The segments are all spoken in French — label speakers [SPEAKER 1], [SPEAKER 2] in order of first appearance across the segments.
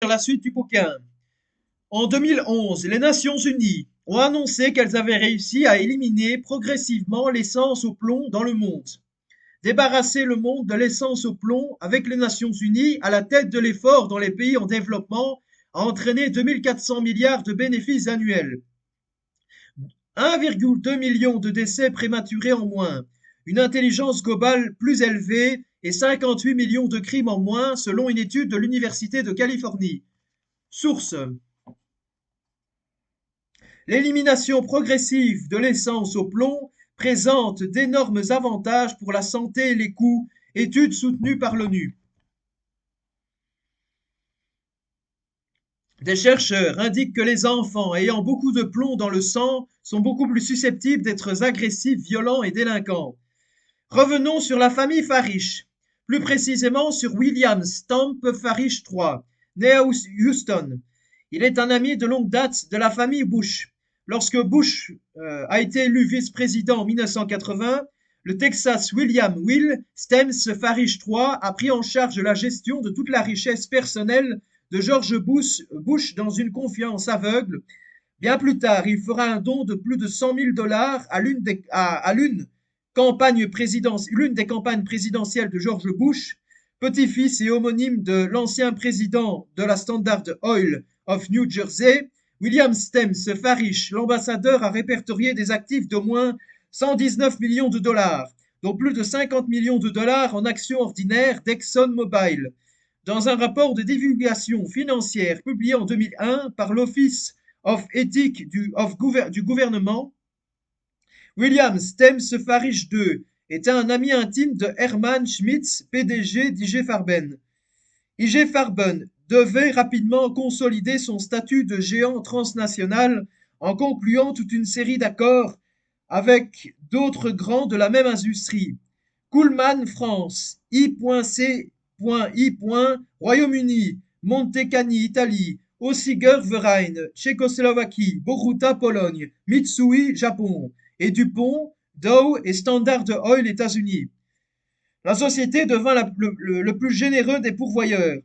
[SPEAKER 1] la suite du bouquin. En 2011, les Nations Unies ont annoncé qu'elles avaient réussi à éliminer progressivement l'essence au plomb dans le monde. Débarrasser le monde de l'essence au plomb avec les Nations Unies à la tête de l'effort dans les pays en développement a entraîné 2400 milliards de bénéfices annuels. 1,2 million de décès prématurés en moins, une intelligence globale plus élevée et 58 millions de crimes en moins selon une étude de l'Université de Californie. Source: l'élimination progressive de l'essence au plomb présente d'énormes avantages pour la santé et les coûts, étude soutenue par l'ONU. Des chercheurs indiquent que les enfants ayant beaucoup de plomb dans le sang sont beaucoup plus susceptibles d'être agressifs, violents et délinquants. Revenons sur la famille Farish, plus précisément sur William Stamp Farish III, né à Houston. Il est un ami de longue date de la famille Bush. Lorsque Bush a été élu vice-président en 1980, le Texas William Will Stems Farish III a pris en charge la gestion de toute la richesse personnelle de George Bush dans une confiance aveugle. Bien plus tard, il fera un don de plus de 100 000 dollars à l'une des campagnes présidentielles de George Bush, petit-fils et homonyme de l'ancien président de la Standard Oil of New Jersey. William Stems Farish, l'ambassadeur, a répertorié des actifs d'au moins 119 millions de dollars, dont plus de 50 millions de dollars en actions ordinaires d'ExxonMobil. Dans un rapport de divulgation financière publié en 2001 par l'Office of Ethics du gouvernement, William Stems Farish II était un ami intime de Hermann Schmitz, PDG d'IG Farben. IG Farben devait rapidement consolider son statut de géant transnational en concluant toute une série d'accords avec d'autres grands de la même industrie. Kuhlmann France, I.C. I. Royaume-Uni, Montecani Italie, Ossiger Verein, Tchécoslovaquie, Boruta Pologne, Mitsui Japon et DuPont, Dow et Standard Oil États-Unis. La société devint le plus généreux des pourvoyeurs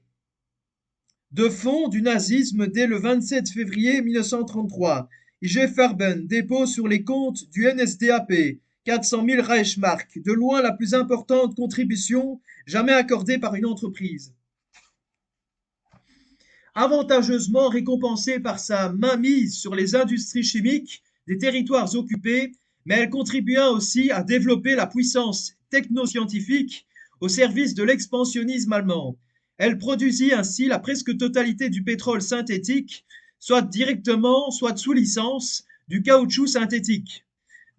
[SPEAKER 1] de fonds du nazisme dès le 27 février 1933. IG Farben dépose sur les comptes du NSDAP 400 000 Reichsmark, de loin la plus importante contribution jamais accordée par une entreprise. Avantageusement récompensée par sa mainmise sur les industries chimiques des territoires occupés, mais elle contribua aussi à développer la puissance technoscientifique au service de l'expansionnisme allemand. Elle produisit ainsi la presque totalité du pétrole synthétique, soit directement, soit sous licence, du caoutchouc synthétique,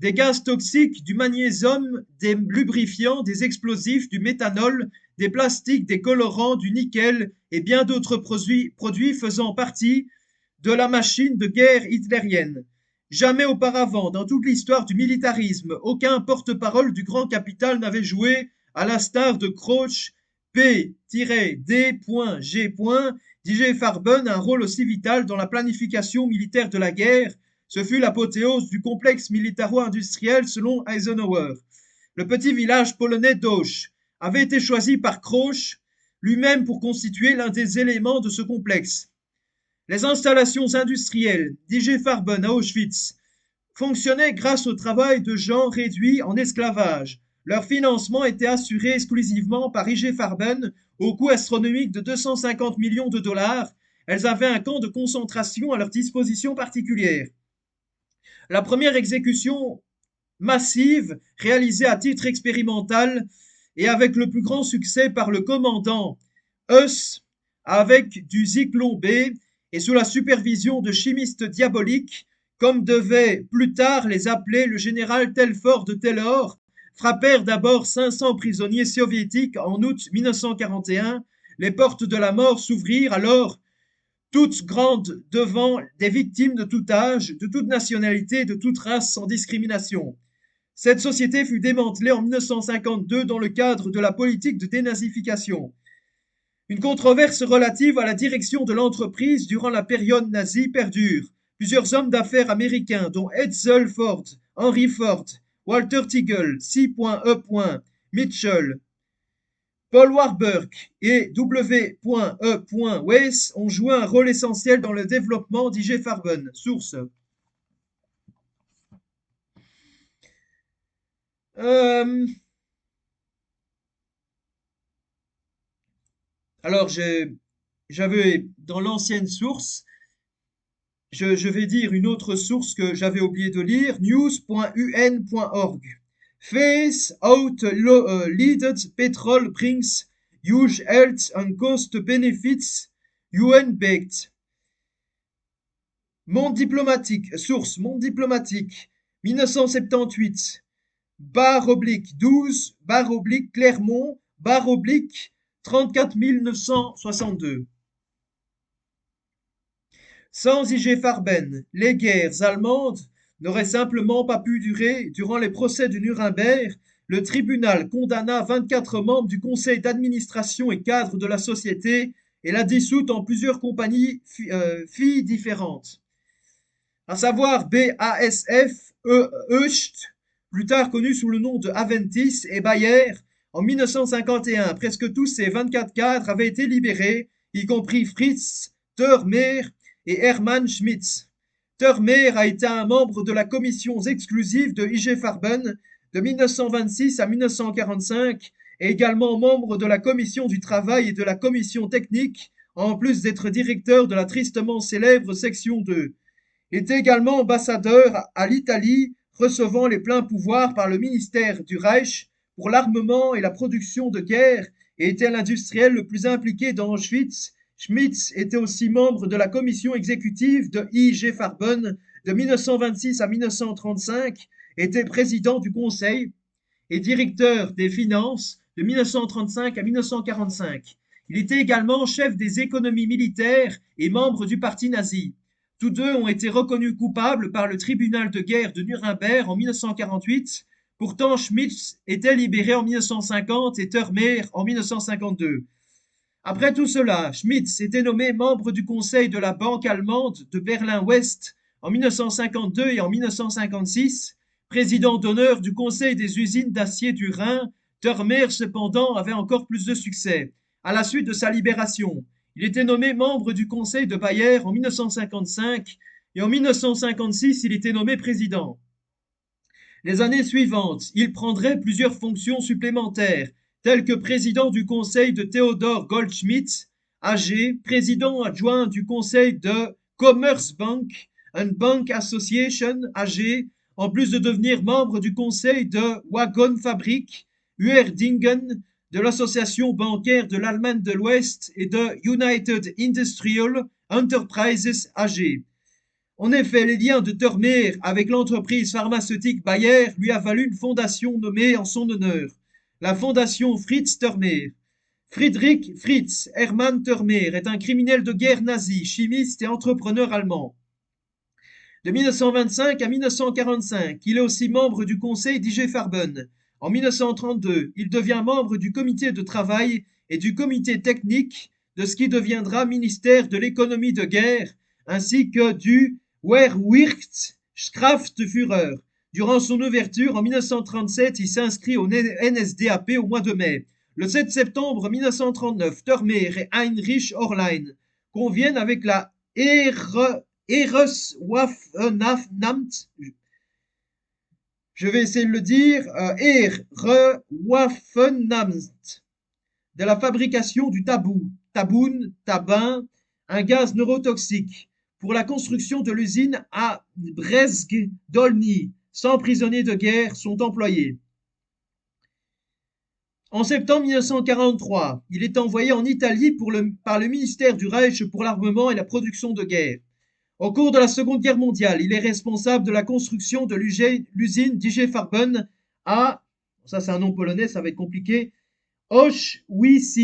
[SPEAKER 1] des gaz toxiques, du magnésium, des lubrifiants, des explosifs, du méthanol, des plastiques, des colorants, du nickel et bien d'autres produits faisant partie de la machine de guerre hitlérienne. Jamais auparavant, dans toute l'histoire du militarisme, aucun porte-parole du grand capital n'avait joué, à l'instar de Crouch, P-D.G. d'Ig Farben, un rôle aussi vital dans la planification militaire de la guerre. Ce fut l'apothéose du complexe militaro-industriel selon Eisenhower. Le petit village polonais d'Auch avait été choisi par Crouch lui-même pour constituer l'un des éléments de ce complexe. Les installations industrielles d'Ig Farben à Auschwitz fonctionnaient grâce au travail de gens réduits en esclavage. Leur financement était assuré exclusivement par IG Farben au coût astronomique de 250 millions de dollars. Elles avaient un camp de concentration à leur disposition particulière. La première exécution massive, réalisée à titre expérimental et avec le plus grand succès par le commandant Heuss, avec du Zyklon B et sous la supervision de chimistes diaboliques, comme devait plus tard les appeler le général Telford Taylor, frappèrent d'abord 500 prisonniers soviétiques en août 1941. Les portes de la mort s'ouvrirent alors toutes grandes devant des victimes de tout âge, de toute nationalité, de toute race, sans discrimination. Cette société fut démantelée en 1952 dans le cadre de la politique de dénazification. Une controverse relative à la direction de l'entreprise durant la période nazie perdure. Plusieurs hommes d'affaires américains, dont Edsel Ford, Henry Ford, Walter Teagle, C.E. Mitchell, Paul Warburg et W. E. Weiss ont joué un rôle essentiel dans le développement d'IG Farben. Source. Euh, alors, j'avais dans l'ancienne source, je vais dire une autre source que j'avais oublié de lire, news.un.org. Face out leaded petrol brings huge health and cost benefits UN baked. Monde diplomatique, source, monde diplomatique, 1978, barre oblique 12, barre oblique Clermont, barre oblique 34 962. Sans IG Farben, les guerres allemandes n'auraient simplement pas pu durer. Durant les procès de Nuremberg, le tribunal condamna 24 membres du conseil d'administration et cadres de la société et la dissoute en plusieurs compagnies filles différentes, à savoir BASF, Hoechst, plus tard connu sous le nom de Aventis, et Bayer. En 1951, presque tous ces 24 cadres avaient été libérés, y compris Fritz Thurmer et Hermann Schmitz. Thurmer a été un membre de la commission exclusive de IG Farben de 1926 à 1945 et également membre de la commission du travail et de la commission technique, en plus d'être directeur de la tristement célèbre section 2. Il était également ambassadeur à l'Italie, recevant les pleins pouvoirs par le ministère du Reich pour l'armement et la production de guerre et était l'industriel le plus impliqué dans Auschwitz. Schmitz était aussi membre de la commission exécutive de IG Farben de 1926 à 1935, était président du conseil et directeur des finances de 1935 à 1945. Il était également chef des économies militaires et membre du parti nazi. Tous deux ont été reconnus coupables par le tribunal de guerre de Nuremberg en 1948. Pourtant, Schmitz était libéré en 1950 et Thurmer en 1952. Après tout cela, Schmitz était nommé membre du conseil de la Banque allemande de Berlin-Ouest en 1952 et en 1956, président d'honneur du conseil des usines d'acier du Rhin. Thurmer, cependant, avait encore plus de succès. À la suite de sa libération, il était nommé membre du conseil de Bayer en 1955 et en 1956, il était nommé président. Les années suivantes, il prendrait plusieurs fonctions supplémentaires, telles que président du conseil de Theodor Goldschmidt, AG, président adjoint du conseil de Commerzbank and Bank Association, AG, en plus de devenir membre du conseil de Wagonfabrik, Uerdingen, de l'association bancaire de l'Allemagne de l'Ouest et de United Industrial Enterprises AG. En effet, les liens de Thurmer avec l'entreprise pharmaceutique Bayer lui a valu une fondation nommée en son honneur, la fondation Fritz Thurmer. Friedrich Fritz Hermann Thurmer est un criminel de guerre nazi, chimiste et entrepreneur allemand. De 1925 à 1945, il est aussi membre du conseil d'IG Farben. En 1932, il devient membre du comité de travail et du comité technique de ce qui deviendra ministère de l'économie de guerre, ainsi que du Wehrwirtschaftsführer. Durant son ouverture en 1937, il s'inscrit au NSDAP au mois de mai. Le 7 septembre 1939, Thurmer et Heinrich Horlein conviennent avec la Heereswaffenamt, je vais essayer de le dire, Heereswaffenamt, de la fabrication du taboun, un gaz neurotoxique, pour la construction de l'usine à Brest-Dolny. 100 prisonniers de guerre sont employés. En septembre 1943, il est envoyé en Italie par le ministère du Reich pour l'armement et la production de guerre. Au cours de la Seconde Guerre mondiale, il est responsable de la construction de l'usine d'IG Farben à, ça c'est un nom polonais, ça va être compliqué, Auschwitz,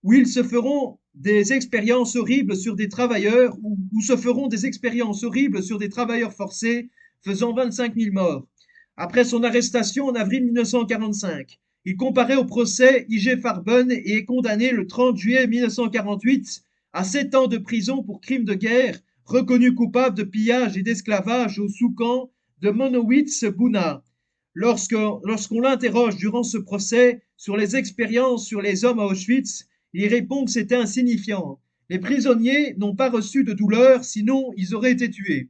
[SPEAKER 1] où ils se feront des expériences horribles sur des travailleurs, où se feront des expériences horribles sur des travailleurs forcés, faisant 25 000 morts. Après son arrestation en avril 1945, il comparaît au procès IG Farben et est condamné le 30 juillet 1948 à 7 ans de prison pour crimes de guerre, reconnu coupable de pillage et d'esclavage au sous-camp de Monowitz-Buna. Lorsqu'on l'interroge durant ce procès sur les expériences sur les hommes à Auschwitz, il répond que c'était insignifiant. Les prisonniers n'ont pas reçu de douleur, sinon ils auraient été tués.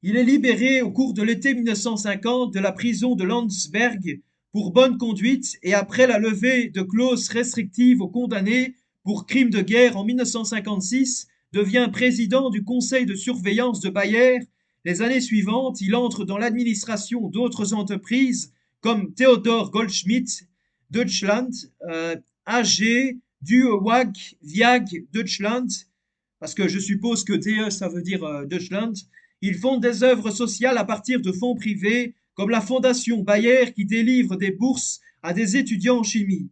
[SPEAKER 1] Il est libéré au cours de l'été 1950 de la prison de Landsberg pour bonne conduite et après la levée de clauses restrictives aux condamnés pour crimes de guerre en 1956, devient président du conseil de surveillance de Bayer. Les années suivantes, il entre dans l'administration d'autres entreprises comme Theodor Goldschmidt, Deutschland, AG, Duewag, Viag, Deutschland, parce que je suppose que DE ça veut dire Deutschland. Ils font des œuvres sociales à partir de fonds privés, comme la Fondation Bayer qui délivre des bourses à des étudiants en chimie.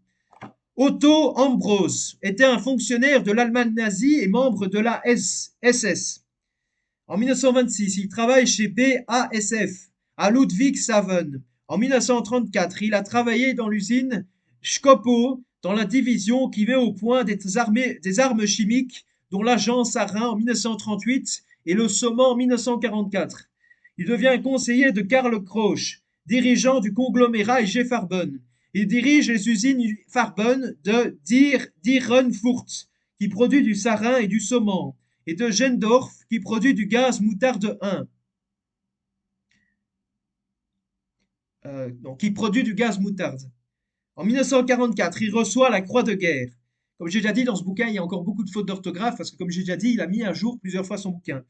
[SPEAKER 1] Otto Ambros était un fonctionnaire de l'Allemagne nazie et membre de la SS. En 1926, il travaille chez BASF à Ludwigshafen. En 1934, il a travaillé dans l'usine Schkopo, dans la division qui met au point des armes chimiques, dont l'agent sarin en 1938 et le saumon en 1944. Il devient conseiller de Karl Krosch, dirigeant du conglomérat IG Farben. Il dirige les usines Farben de Dierenfurt, qui produit du sarin et du saumon, et de Gendorf, qui produit du gaz moutarde 1. Qui produit du gaz moutarde. En 1944, il reçoit la Croix de guerre. Comme j'ai déjà dit dans ce bouquin, il y a encore beaucoup de fautes d'orthographe, parce que comme j'ai déjà dit, il a mis à jour plusieurs fois son bouquin.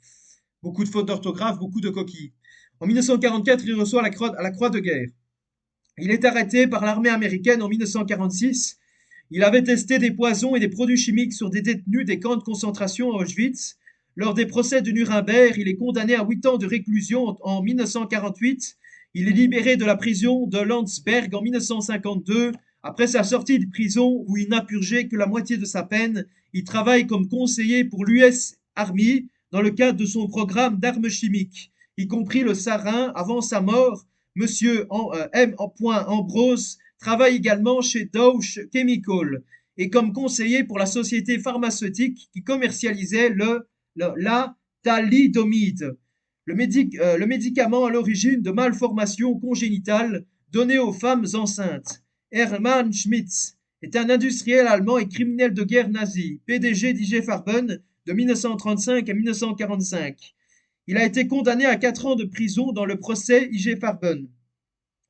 [SPEAKER 1] Beaucoup de fautes d'orthographe, beaucoup de coquilles. En 1944, il reçoit la Croix de guerre. Il est arrêté par l'armée américaine en 1946. Il avait testé des poisons et des produits chimiques sur des détenus des camps de concentration à Auschwitz. Lors des procès de Nuremberg, il est condamné à 8 ans de réclusion en 1948. Il est libéré de la prison de Landsberg en 1952. Après sa sortie de prison, où il n'a purgé que la moitié de sa peine, il travaille comme conseiller pour l'US Army dans le cadre de son programme d'armes chimiques, y compris le sarin. Avant sa mort, Monsieur M. Ambrose travaille également chez Dow Chemical et comme conseiller pour la société pharmaceutique qui commercialisait la thalidomide, le médicament à l'origine de malformations congénitales données aux femmes enceintes. Hermann Schmitz est un industriel allemand et criminel de guerre nazi, PDG d'IG Farben de 1935 à 1945. Il a été condamné à 4 ans de prison dans le procès IG Farben.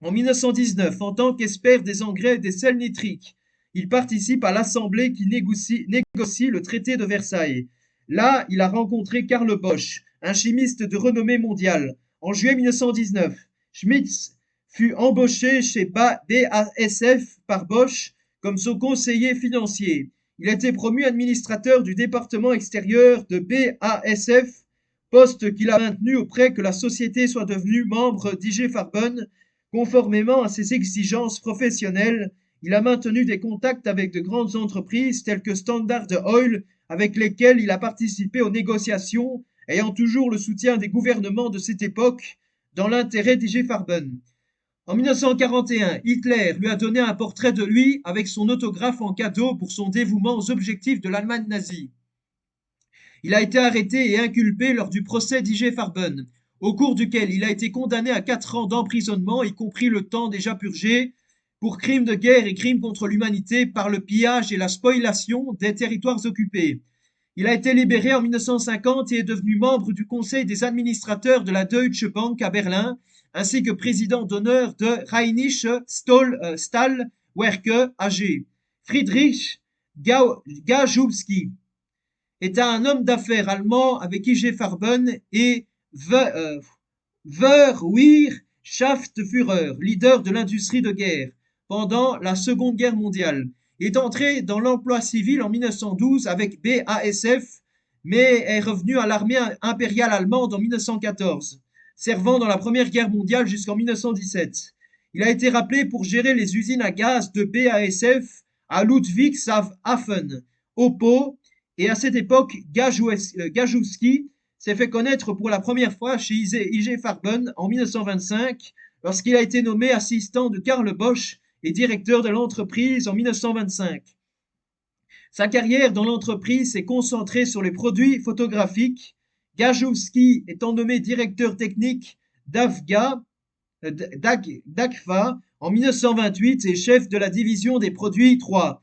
[SPEAKER 1] En 1919, en tant qu'expert des engrais et des sels nitriques, il participe à l'Assemblée qui négocie le traité de Versailles. Là, il a rencontré Karl Bosch, un chimiste de renommée mondiale. En juillet 1919, Schmitz fut embauché chez BASF par Bosch comme son conseiller financier. Il a été promu administrateur du département extérieur de BASF, poste qu'il a maintenu auprès que la société soit devenue membre d'IG Farben. Conformément à ses exigences professionnelles, il a maintenu des contacts avec de grandes entreprises telles que Standard Oil, avec lesquelles il a participé aux négociations, ayant toujours le soutien des gouvernements de cette époque dans l'intérêt d'IG Farben. En 1941, Hitler lui a donné un portrait de lui avec son autographe en cadeau pour son dévouement aux objectifs de l'Allemagne nazie. Il a été arrêté et inculpé lors du procès d'IG Farben, au cours duquel il a été condamné à 4 ans d'emprisonnement, y compris le temps déjà purgé, pour crimes de guerre et crimes contre l'humanité par le pillage et la spoliation des territoires occupés. Il a été libéré en 1950 et est devenu membre du conseil des administrateurs de la Deutsche Bank à Berlin, ainsi que président d'honneur de Rheinische Stahlwerke AG. Friedrich Gajewski était un homme d'affaires allemand avec IG Farben et Wehrwirtschaftsführer, leader de l'industrie de guerre, pendant la Seconde Guerre mondiale. Il est entré dans l'emploi civil en 1912 avec BASF, mais est revenu à l'armée impériale allemande en 1914, servant dans la Première Guerre mondiale jusqu'en 1917. Il a été rappelé pour gérer les usines à gaz de BASF à Ludwigshafen, au Pau, et à cette époque, Gajewski s'est fait connaître pour la première fois chez IG Farben en 1925, lorsqu'il a été nommé assistant de Karl Bosch et directeur de l'entreprise en 1925. Sa carrière dans l'entreprise s'est concentrée sur les produits photographiques, Gajewski étant nommé directeur technique d'AGFA En 1928 est chef de la division des produits 3.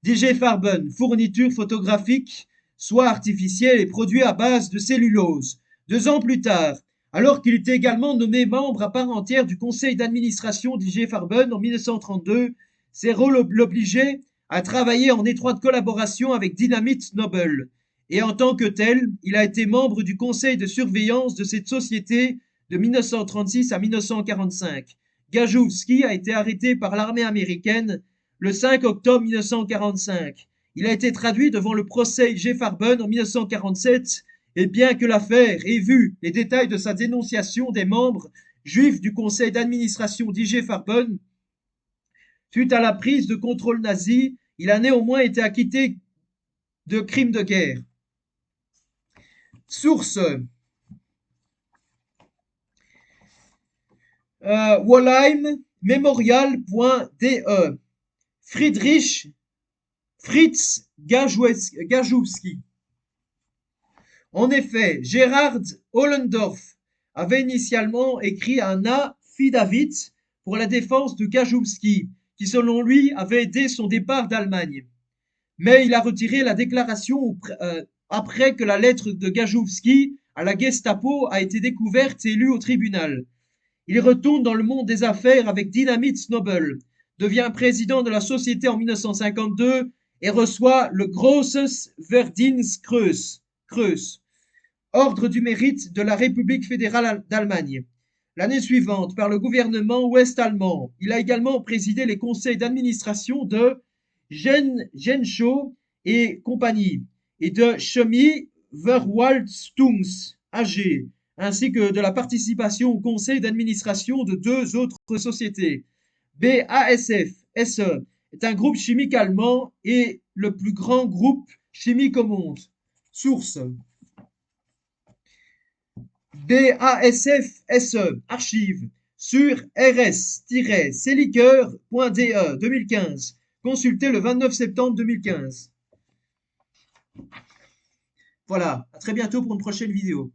[SPEAKER 1] DJ Farben, fourniture photographique, soie artificielle et produits à base de cellulose. 2 ans plus tard, alors qu'il était également nommé membre à part entière du conseil d'administration d'IG Farben en 1932, ses rôles l'obligeaient à travailler en étroite collaboration avec Dynamit Nobel. Et en tant que tel, il a été membre du conseil de surveillance de cette société de 1936 à 1945. Gajowski a été arrêté par l'armée américaine le 5 octobre 1945. Il a été traduit devant le procès IG Farben en 1947 et bien que l'affaire ait vu les détails de sa dénonciation des membres juifs du conseil d'administration d'IG Farben, suite à la prise de contrôle nazi, il a néanmoins été acquitté de crimes de guerre. Source Wollheim Memorial.de Fritz Gajowski. En effet, Gerhard Ohlendorf avait initialement écrit un affidavit pour la défense de Gajowski, qui selon lui avait aidé son départ d'Allemagne. Mais il a retiré la déclaration après que la lettre de Gajowski à la Gestapo a été découverte et lue au tribunal. Il retourne dans le monde des affaires avec Dynamit Nobel, devient président de la société en 1952 et reçoit le Großes Verdienstkreuz, ordre du mérite de la République fédérale d'Allemagne. L'année suivante, par le gouvernement ouest-allemand, il a également présidé les conseils d'administration de Genschow et compagnie et de Chemie Verwaltungs AG, ainsi que de la participation au conseil d'administration de 2 autres sociétés. BASF SE est un groupe chimique allemand et le plus grand groupe chimique au monde. Source BASF SE, archive sur rs-seliker.de 2015. Consulté le 29 septembre 2015. Voilà, à très bientôt pour une prochaine vidéo.